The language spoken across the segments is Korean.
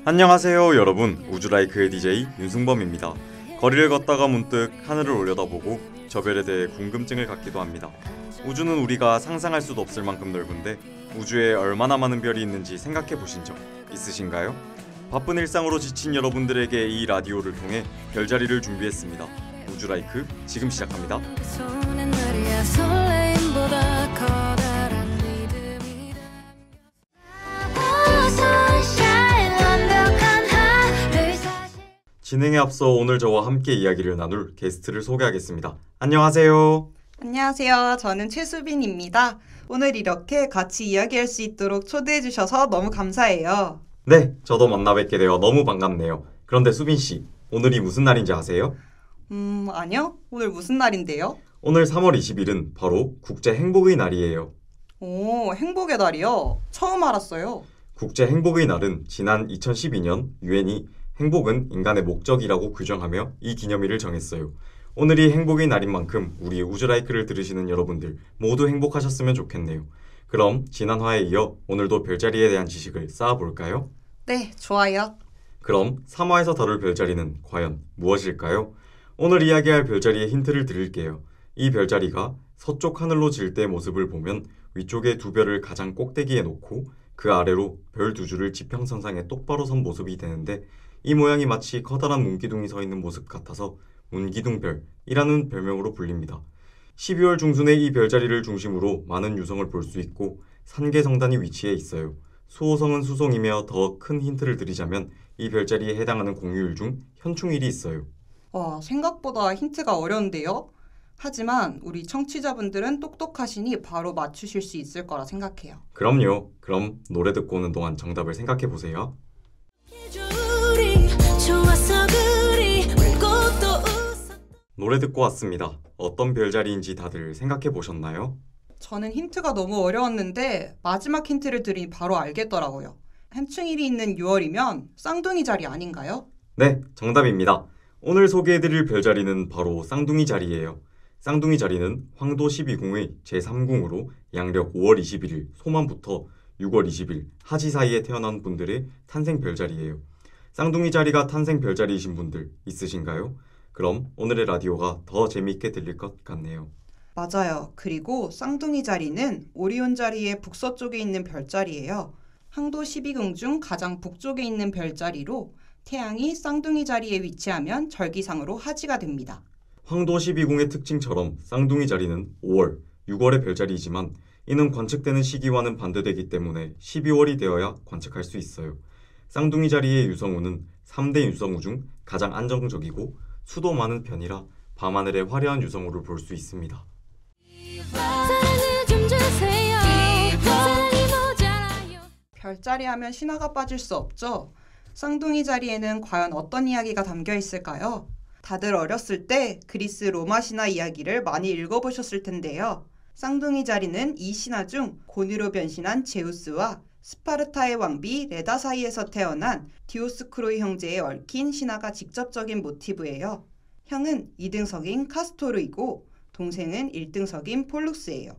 안녕하세요 여러분, 우주라이크의 DJ 윤승범입니다. 거리를 걷다가 문득 하늘을 올려다보고 저 별에 대해 궁금증을 갖기도 합니다. 우주는 우리가 상상할 수도 없을 만큼 넓은데 우주에 얼마나 많은 별이 있는지 생각해 보신 적 있으신가요? 바쁜 일상으로 지친 여러분들에게 이 라디오를 통해 별자리를 준비했습니다. 우주라이크 지금 시작합니다. 진행에 앞서 오늘 저와 함께 이야기를 나눌 게스트를 소개하겠습니다. 안녕하세요. 안녕하세요. 저는 최수빈입니다. 오늘 이렇게 같이 이야기할 수 있도록 초대해 주셔서 너무 감사해요. 네, 저도 만나 뵙게 되어 너무 반갑네요. 그런데 수빈 씨, 오늘이 무슨 날인지 아세요? 아니요. 오늘 무슨 날인데요? 오늘 3월 20일은 바로 국제 행복의 날이에요. 오, 행복의 날이요? 처음 알았어요. 국제 행복의 날은 지난 2012년 유엔이 행복은 인간의 목적이라고 규정하며 이 기념일을 정했어요. 오늘이 행복의 날인 만큼 우리 우주라이크를 들으시는 여러분들 모두 행복하셨으면 좋겠네요. 그럼 지난 화에 이어 오늘도 별자리에 대한 지식을 쌓아볼까요? 네, 좋아요. 그럼 3화에서 다룰 별자리는 과연 무엇일까요? 오늘 이야기할 별자리의 힌트를 드릴게요. 이 별자리가 서쪽 하늘로 질 때 모습을 보면 위쪽의 두 별을 가장 꼭대기에 놓고 그 아래로 별 두 줄을 지평선상에 똑바로 선 모습이 되는데 이 모양이 마치 커다란 문기둥이 서 있는 모습 같아서 문기둥별이라는 별명으로 불립니다. 12월 중순에 이 별자리를 중심으로 많은 유성을 볼 수 있고 산계성단이 위치해 있어요. 수호성은 수송이며 더 큰 힌트를 드리자면 이 별자리에 해당하는 공휴일 중 현충일이 있어요. 와, 생각보다 힌트가 어려운데요? 하지만 우리 청취자분들은 똑똑하시니 바로 맞추실 수 있을 거라 생각해요. 그럼요. 그럼 노래 듣고 오는 동안 정답을 생각해 보세요. 노래 듣고 왔습니다. 어떤 별자리인지 다들 생각해 보셨나요? 저는 힌트가 너무 어려웠는데 마지막 힌트를 드리니 바로 알겠더라고요. 현충일이 있는 6월이면 쌍둥이 자리 아닌가요? 네, 정답입니다. 오늘 소개해드릴 별자리는 바로 쌍둥이 자리예요. 쌍둥이 자리는 황도 12궁의 제3궁으로 양력 5월 21일 소만부터 6월 20일 하지 사이에 태어난 분들의 탄생 별자리예요. 쌍둥이 자리가 탄생 별자리이신 분들 있으신가요? 그럼 오늘의 라디오가 더 재미있게 들릴 것 같네요. 맞아요. 그리고 쌍둥이 자리는 오리온 자리의 북서쪽에 있는 별자리예요. 황도 12궁 중 가장 북쪽에 있는 별자리로 태양이 쌍둥이 자리에 위치하면 절기상으로 하지가 됩니다. 황도 12궁의 특징처럼 쌍둥이 자리는 5월, 6월의 별자리이지만 이는 관측되는 시기와는 반대되기 때문에 12월이 되어야 관측할 수 있어요. 쌍둥이 자리의 유성우는 3대 유성우 중 가장 안정적이고 수도 많은 편이라 밤하늘의 화려한 유성우를 볼 수 있습니다. 별자리 하면 신화가 빠질 수 없죠. 쌍둥이 자리에는 과연 어떤 이야기가 담겨 있을까요? 다들 어렸을 때 그리스 로마 신화 이야기를 많이 읽어보셨을 텐데요. 쌍둥이 자리는 이 신화 중 곤으로 변신한 제우스와 스파르타의 왕비 레다 사이에서 태어난 디오스쿠로의 형제에 얽힌 신화가 직접적인 모티브예요. 형은 2등석인 카스토르이고 동생은 1등석인 폴룩스예요.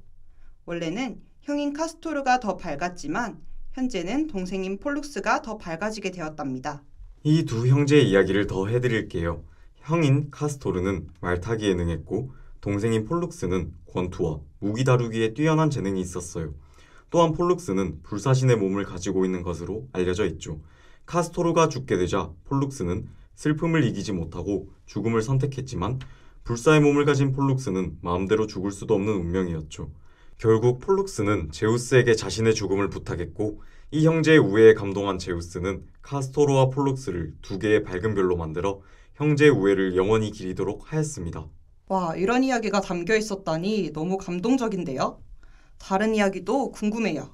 원래는 형인 카스토르가 더 밝았지만 현재는 동생인 폴룩스가 더 밝아지게 되었답니다. 이 두 형제의 이야기를 더 해드릴게요. 형인 카스토르는 말타기에 능했고 동생인 폴룩스는 권투와 무기 다루기에 뛰어난 재능이 있었어요. 또한 폴룩스는 불사신의 몸을 가지고 있는 것으로 알려져 있죠. 카스토르가 죽게 되자 폴룩스는 슬픔을 이기지 못하고 죽음을 선택했지만 불사의 몸을 가진 폴룩스는 마음대로 죽을 수도 없는 운명이었죠. 결국 폴룩스는 제우스에게 자신의 죽음을 부탁했고 이 형제의 우애에 감동한 제우스는 카스토르와 폴룩스를 두 개의 밝은 별로 만들어 형제의 우애를 영원히 기리도록 하였습니다. 와, 이런 이야기가 담겨 있었다니 너무 감동적인데요? 다른 이야기도 궁금해요.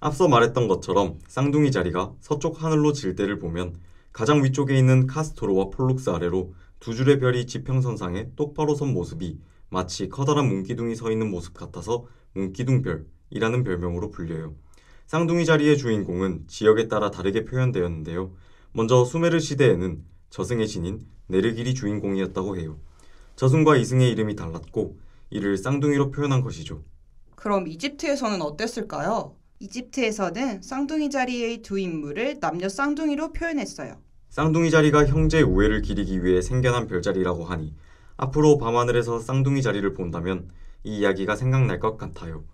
앞서 말했던 것처럼 쌍둥이 자리가 서쪽 하늘로 질 때를 보면 가장 위쪽에 있는 카스토르와 폴룩스 아래로 두 줄의 별이 지평선상에 똑바로 선 모습이 마치 커다란 문기둥이 서 있는 모습 같아서 문기둥별이라는 별명으로 불려요. 쌍둥이 자리의 주인공은 지역에 따라 다르게 표현되었는데요. 먼저 수메르 시대에는 저승의 신인 네르길이 주인공이었다고 해요. 저승과 이승의 이름이 달랐고 이를 쌍둥이로 표현한 것이죠. 그럼 이집트에서는 어땠을까요? 이집트에서는 쌍둥이 자리의 두 인물을 남녀 쌍둥이로 표현했어요. 쌍둥이 자리가 형제 우애를 기리기 위해 생겨난 별자리라고 하니 앞으로 밤하늘에서 쌍둥이 자리를 본다면 이 이야기가 생각날 것 같아요.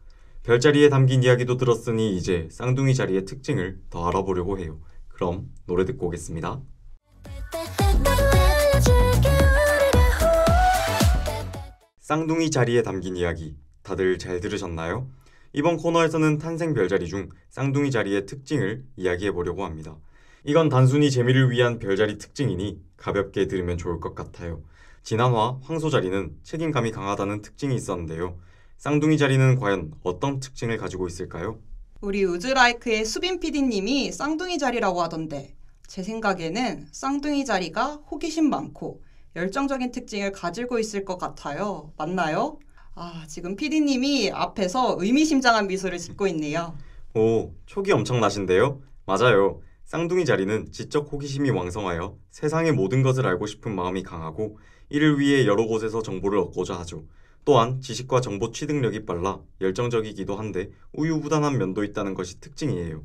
별자리에 담긴 이야기도 들었으니 이제 쌍둥이 자리의 특징을 더 알아보려고 해요. 그럼 노래 듣고 오겠습니다. 쌍둥이 자리에 담긴 이야기 다들 잘 들으셨나요? 이번 코너에서는 탄생 별자리 중 쌍둥이 자리의 특징을 이야기해 보려고 합니다. 이건 단순히 재미를 위한 별자리 특징이니 가볍게 들으면 좋을 것 같아요. 지난화 황소 자리는 책임감이 강하다는 특징이 있었는데요. 쌍둥이 자리는 과연 어떤 특징을 가지고 있을까요? 우리 우즈라이크의 수빈 PD님이 쌍둥이 자리라고 하던데 제 생각에는 쌍둥이 자리가 호기심 많고 열정적인 특징을 가지고 있을 것 같아요. 맞나요? 지금 PD님이 앞에서 의미심장한 미소를 짓고 있네요. 오, 촉이 엄청나신데요? 맞아요. 쌍둥이 자리는 지적 호기심이 왕성하여 세상의 모든 것을 알고 싶은 마음이 강하고 이를 위해 여러 곳에서 정보를 얻고자 하죠. 또한 지식과 정보 취득력이 빨라 열정적이기도 한데 우유부단한 면도 있다는 것이 특징이에요.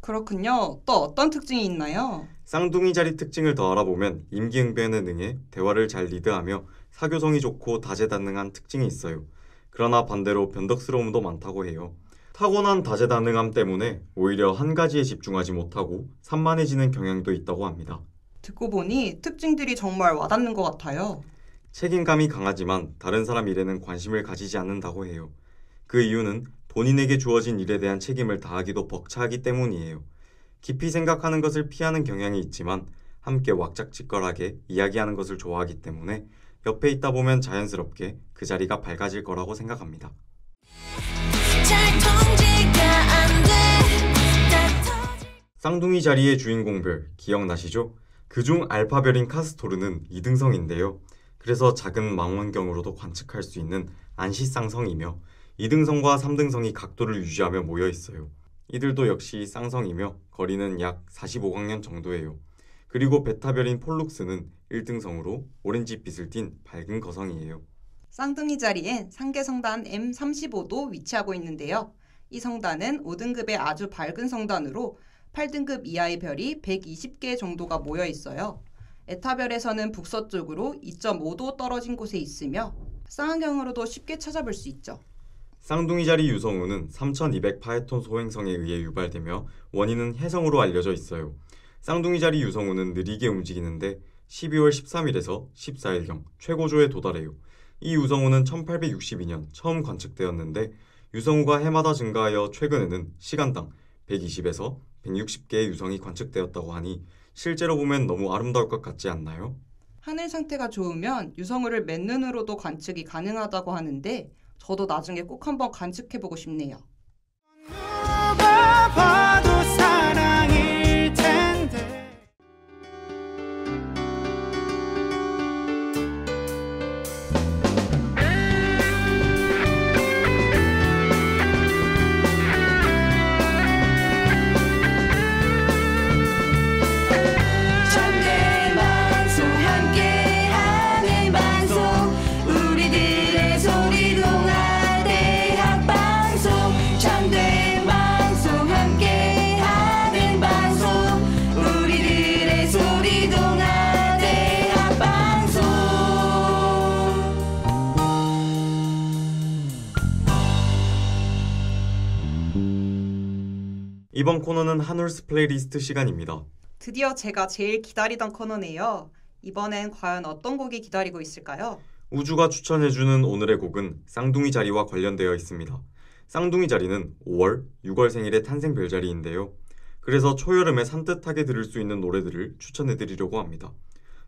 그렇군요. 또 어떤 특징이 있나요? 쌍둥이 자리 특징을 더 알아보면 임기응변에 능해 대화를 잘 리드하며 사교성이 좋고 다재다능한 특징이 있어요. 그러나 반대로 변덕스러움도 많다고 해요. 타고난 다재다능함 때문에 오히려 한 가지에 집중하지 못하고 산만해지는 경향도 있다고 합니다. 듣고 보니 특징들이 정말 와닿는 것 같아요. 책임감이 강하지만 다른 사람 일에는 관심을 가지지 않는다고 해요. 그 이유는 본인에게 주어진 일에 대한 책임을 다하기도 벅차하기 때문이에요. 깊이 생각하는 것을 피하는 경향이 있지만 함께 왁작지껄하게 이야기하는 것을 좋아하기 때문에 옆에 있다 보면 자연스럽게 그 자리가 밝아질 거라고 생각합니다. 쌍둥이 자리의 주인공별 기억나시죠? 그중 알파별인 카스토르는 이등성인데요. 그래서 작은 망원경으로도 관측할 수 있는 안시쌍성이며 2등성과 3등성이 각도를 유지하며 모여 있어요. 이들도 역시 쌍성이며 거리는 약 45광년 정도예요. 그리고 베타별인 폴룩스는 1등성으로 오렌지빛을 띤 밝은 거성이에요. 쌍둥이 자리엔 상계 성단 M35도 위치하고 있는데요. 이 성단은 5등급의 아주 밝은 성단으로 8등급 이하의 별이 120개 정도가 모여 있어요. 에타별에서는 북서쪽으로 2.5도 떨어진 곳에 있으며 쌍안경으로도 쉽게 찾아볼 수 있죠. 쌍둥이 자리 유성우는 3200파에톤 소행성에 의해 유발되며 원인은 해성으로 알려져 있어요. 쌍둥이 자리 유성우는 느리게 움직이는데 12월 13일에서 14일경 최고조에 도달해요. 이 유성우는 1862년 처음 관측되었는데 유성우가 해마다 증가하여 최근에는 시간당 120에서 160개의 유성이 관측되었다고 하니 실제로 보면 너무 아름다울 것 같지 않나요? 하늘 상태가 좋으면 유성우를 맨눈으로도 관측이 가능하다고 하는데 저도 나중에 꼭 한번 관측해보고 싶네요. 누가 봐도 사랑일 텐데. 천대만송 함께하는 방송 우리들의 소리로 대학방송 천대만송 함께하는 방송 우리들의 소리도 대학방송. 이번 코너는 한울스 플레이리스트 시간입니다. 드디어 제가 제일 기다리던 코너네요. 이번엔 과연 어떤 곡이 기다리고 있을까요? 우주가 추천해주는 오늘의 곡은 쌍둥이 자리와 관련되어 있습니다. 쌍둥이 자리는 5월, 6월 생일의 탄생 별자리인데요. 그래서 초여름에 산뜻하게 들을 수 있는 노래들을 추천해드리려고 합니다.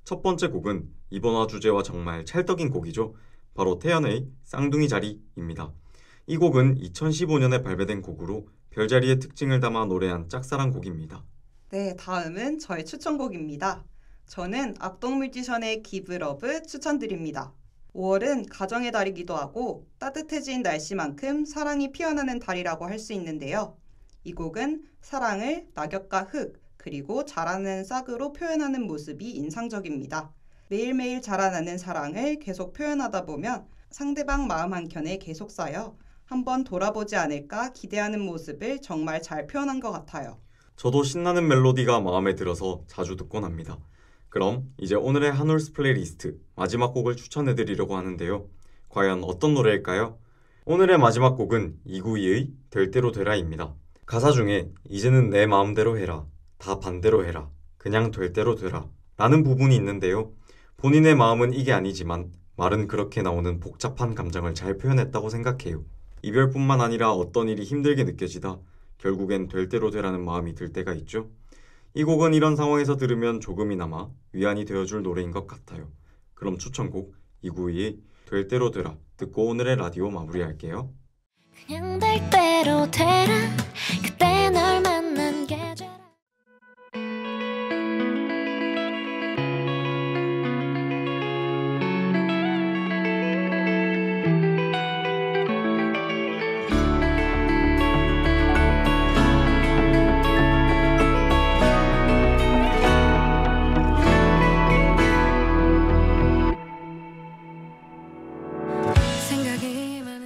첫 번째 곡은 이번화 주제와 정말 찰떡인 곡이죠. 바로 태연의 쌍둥이 자리입니다. 이 곡은 2015년에 발매된 곡으로 별자리의 특징을 담아 노래한 짝사랑 곡입니다. 네, 다음은 저의 추천곡입니다. 저는 악동뮤지션의 Give Love 추천드립니다. 5월은 가정의 달이기도 하고 따뜻해진 날씨만큼 사랑이 피어나는 달이라고 할 수 있는데요. 이 곡은 사랑을 낙엽과 흙, 그리고 자라는 싹으로 표현하는 모습이 인상적입니다. 매일매일 자라나는 사랑을 계속 표현하다 보면 상대방 마음 한켠에 계속 쌓여 한번 돌아보지 않을까 기대하는 모습을 정말 잘 표현한 것 같아요. 저도 신나는 멜로디가 마음에 들어서 자주 듣곤 합니다. 그럼 이제 오늘의 한올스 플레이리스트 마지막 곡을 추천해드리려고 하는데요. 과연 어떤 노래일까요? 오늘의 마지막 곡은 이구이의 될 대로 되라입니다. 가사 중에 이제는 내 마음대로 해라, 다 반대로 해라, 그냥 될 대로 되라 라는 부분이 있는데요. 본인의 마음은 이게 아니지만 말은 그렇게 나오는 복잡한 감정을 잘 표현했다고 생각해요. 이별뿐만 아니라 어떤 일이 힘들게 느껴지다 결국엔 될 대로 되라는 마음이 들 때가 있죠. 이 곡은 이런 상황에서 들으면 조금이나마 위안이 되어줄 노래인 것 같아요. 그럼 추천곡 이구이의 될 대로 되라 듣고 오늘의 라디오 마무리할게요. 그냥 될 대로 되라 그때 널 만난 게 죄라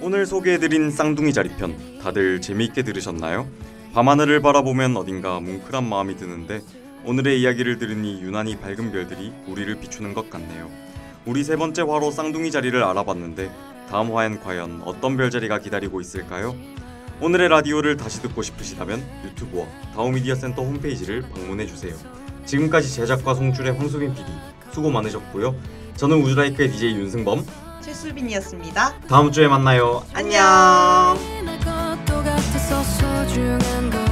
오늘 소개해드린 쌍둥이 자리편 다들 재미있게 들으셨나요? 밤하늘을 바라보면 어딘가 뭉클한 마음이 드는데 오늘의 이야기를 들으니 유난히 밝은 별들이 우리를 비추는 것 같네요. 우리 세 번째 화로 쌍둥이 자리를 알아봤는데 다음 화엔 과연 어떤 별자리가 기다리고 있을까요? 오늘의 라디오를 다시 듣고 싶으시다면 유튜브와 다오미디어 센터 홈페이지를 방문해주세요. 지금까지 제작과 송출의 황수빈 PD 수고 많으셨고요. 저는 우주라이크의 DJ 윤승범 최수빈이었습니다. 다음 주에 만나요. 안녕. 내 것도 같아서 소중한 걸